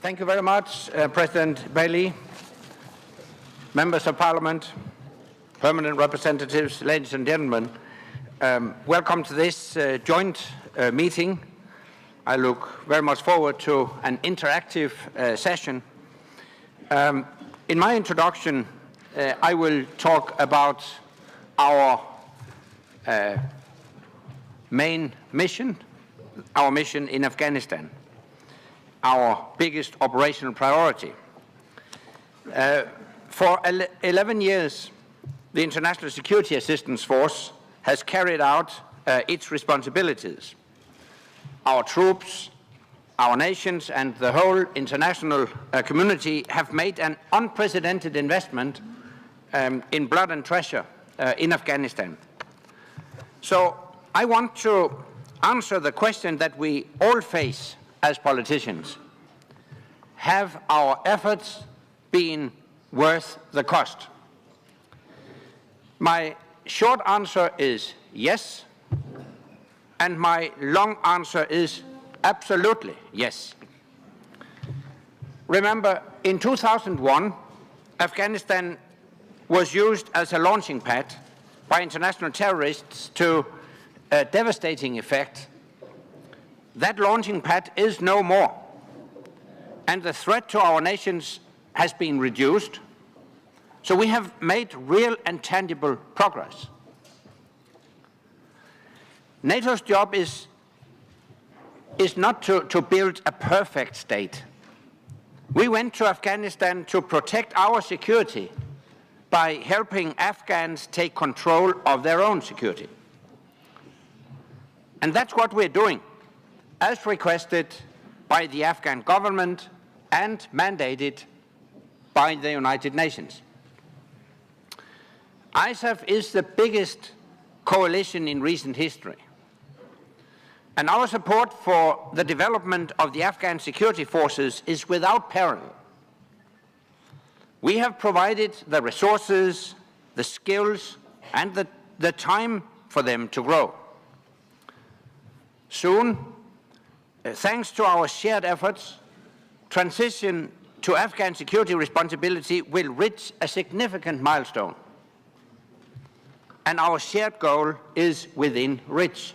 Thank you very much, President Bailey, members of Parliament, permanent representatives, ladies and gentlemen. Welcome to this joint meeting. I look very much forward to an interactive session. In my introduction, I will talk about our main mission, our mission in Afghanistan, our biggest operational priority. For 11 years, the International Security Assistance Force has carried out its responsibilities. Our troops, our nations, and the whole international community have made an unprecedented investment in blood and treasure in Afghanistan. So I want to answer the question that we all face as politicians. Have our efforts been worth the cost? My short answer is yes, and my long answer is absolutely yes. Remember, in 2001, Afghanistan was used as a launching pad by international terrorists to a devastating effect. That launching pad is no more, and the threat to our nations has been reduced. So we have made real and tangible progress. NATO's job is not to build a perfect state. We went to Afghanistan to protect our security by helping Afghans take control of their own security. And that's what we're doing, as requested by the Afghan government and mandated by the United Nations. ISAF is the biggest coalition in recent history, and our support for the development of the Afghan security forces is without parallel. We have provided the resources, the skills, and the time for them to grow. Soon, thanks to our shared efforts, transition to Afghan security responsibility will reach a significant milestone, and our shared goal is within reach.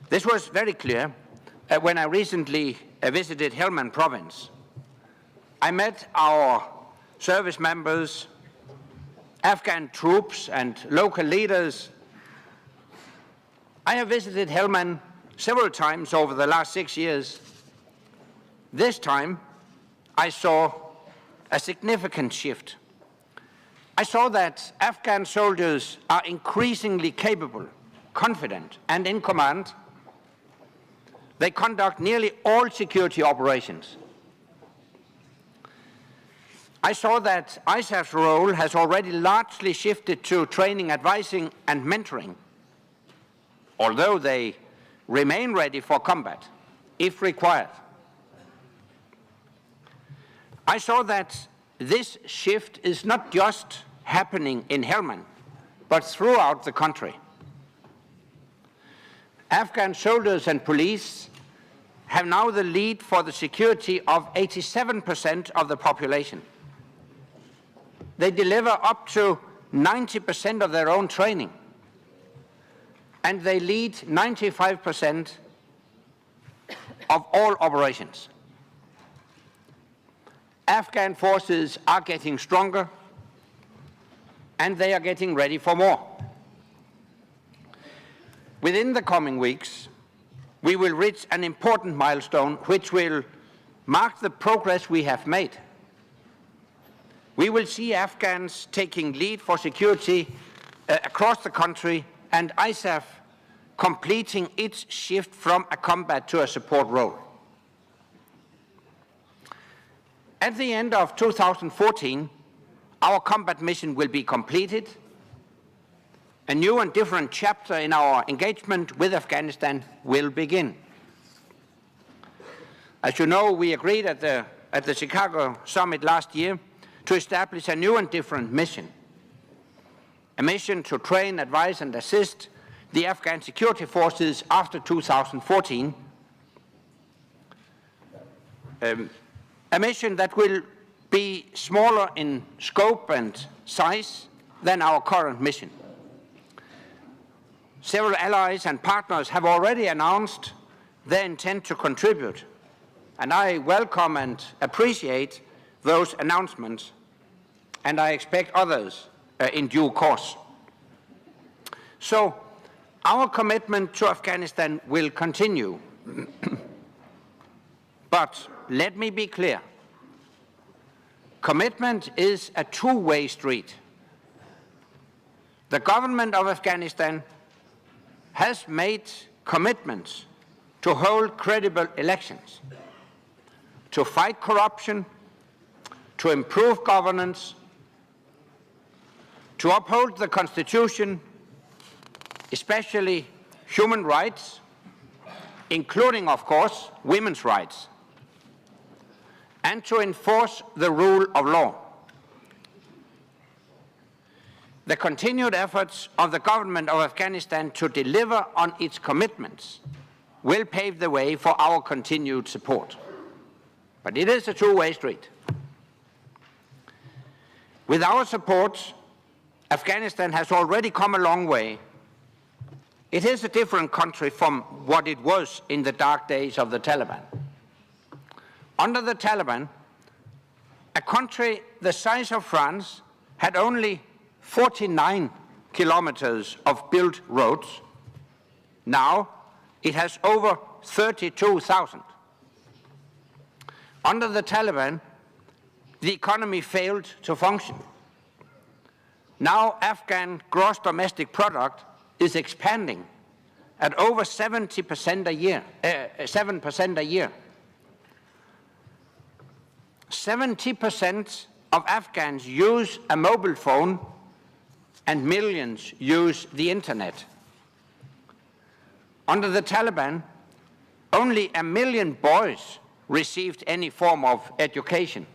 This was very clear when I recently visited Helmand province. I met our service members, Afghan troops, and local leaders. I have visited Helmand several times over the last 6 years. This time, I saw a significant shift. I saw that Afghan soldiers are increasingly capable, confident, and in command. They conduct nearly all security operations. I saw that ISAF's role has already largely shifted to training, advising, and mentoring, although they remain ready for combat if required. I saw that this shift is not just happening in Helmand, but throughout the country. Afghan soldiers and police have now the lead for the security of 87% of the population. They deliver up to 90% of their own training, and they lead 95% of all operations. Afghan forces are getting stronger, and they are getting ready for more. Within the coming weeks, we will reach an important milestone which will mark the progress we have made. We will see Afghans taking lead for security across the country, and ISAF completing its shift from a combat to a support role. At the end of 2014, our combat mission will be completed. A new and different chapter in our engagement with Afghanistan will begin. As you know, we agreed at the Chicago summit last year to establish a new and different mission. A mission to train, advise, and assist the Afghan security forces after 2014. a mission that will be smaller in scope and size than our current mission. Several allies and partners have already announced their intent to contribute, and I welcome and appreciate those announcements, and I expect others in due course. So, our commitment to Afghanistan will continue. But let me be clear. Commitment is a two-way street. The government of Afghanistan has made commitments to hold credible elections, to fight corruption, to improve governance, to uphold the Constitution, especially human rights, including, of course, women's rights, and to enforce the rule of law. The continued efforts of the government of Afghanistan to deliver on its commitments will pave the way for our continued support. But it is a two-way street. With our support, Afghanistan has already come a long way. It is a different country from what it was in the dark days of the Taliban. Under the Taliban, a country the size of France had only 49 kilometers of built roads. Now it has over 32,000. Under the Taliban, the economy failed to function. Now Afghan gross domestic product is expanding at over 7% a year. 70% of Afghans use a mobile phone and millions use the internet. Under the Taliban, only 1 million boys received any form of education.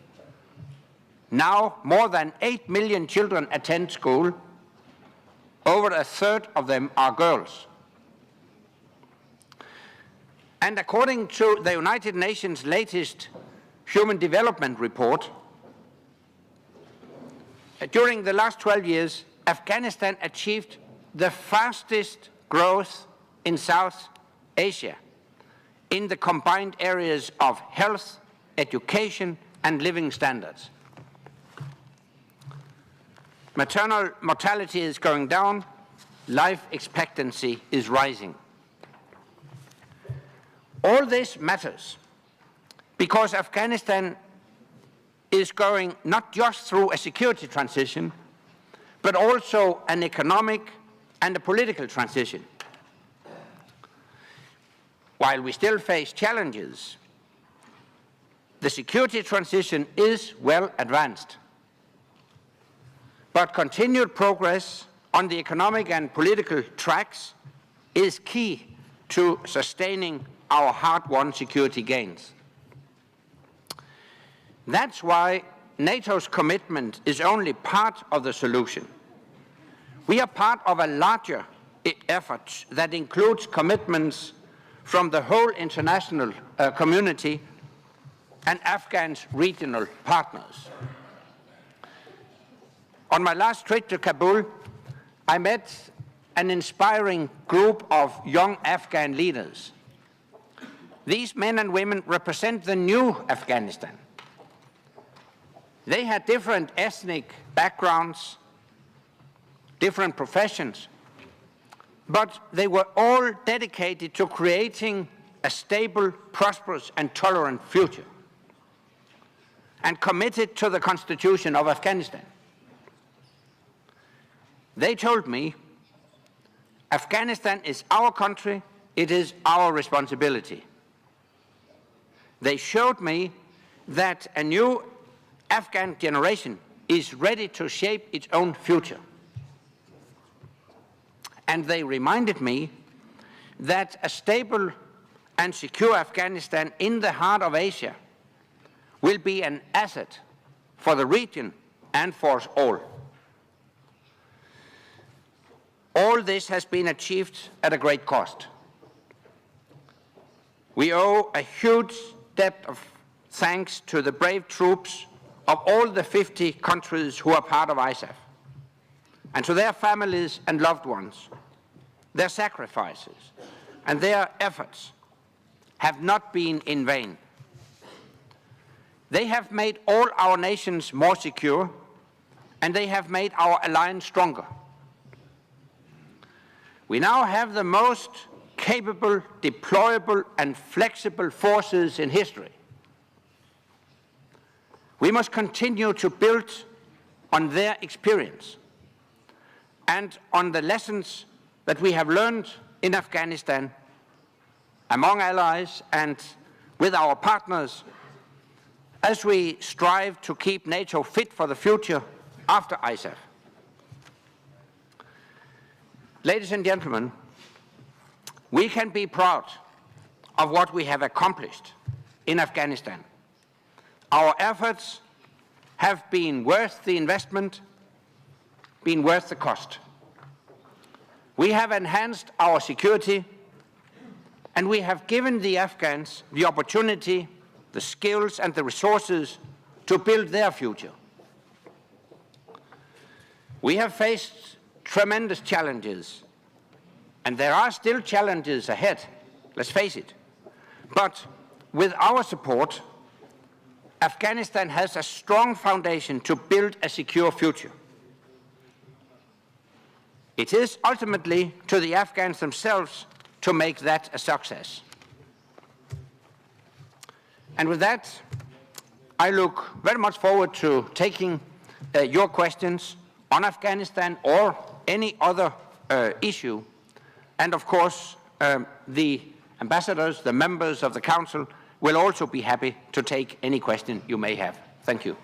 Now more than 8 million children attend school. Over a third of them are girls. And according to the United Nations' latest Human Development Report, during the last 12 years, Afghanistan achieved the fastest growth in South Asia in the combined areas of health, education, and living standards. Maternal mortality is going down, life expectancy is rising. All this matters because Afghanistan is going not just through a security transition, but also an economic and a political transition. While we still face challenges, the security transition is well advanced. But continued progress on the economic and political tracks is key to sustaining our hard-won security gains. That's why NATO's commitment is only part of the solution. We are part of a larger effort that includes commitments from the whole international community and Afghan's regional partners. On my last trip to Kabul, I met an inspiring group of young Afghan leaders. These men and women represent the new Afghanistan. They had different ethnic backgrounds, different professions, but they were all dedicated to creating a stable, prosperous, and tolerant future, and committed to the Constitution of Afghanistan. They told me, Afghanistan is our country, it is our responsibility. They showed me that a new Afghan generation is ready to shape its own future. And they reminded me that a stable and secure Afghanistan in the heart of Asia will be an asset for the region and for us all. All this has been achieved at a great cost. We owe a huge debt of thanks to the brave troops of all the 50 countries who are part of ISAF, and to their families and loved ones. Their sacrifices and their efforts have not been in vain. They have made all our nations more secure, and they have made our alliance stronger. We now have the most capable, deployable, and flexible forces in history. We must continue to build on their experience and on the lessons that we have learned in Afghanistan, among allies and with our partners, as we strive to keep NATO fit for the future after ISAF. Ladies and gentlemen, we can be proud of what we have accomplished in Afghanistan. Our efforts have been worth the investment, been worth the cost. We have enhanced our security, and we have given the Afghans the opportunity, the skills and the resources to build their future. We have faced tremendous challenges, and there are still challenges ahead, let's face it. But with our support, Afghanistan has a strong foundation to build a secure future. It is ultimately to the Afghans themselves to make that a success. And with that, I look very much forward to taking your questions on Afghanistan or any other issue. And of course, the ambassadors, the members of the Council, will also be happy to take any question you may have. Thank you.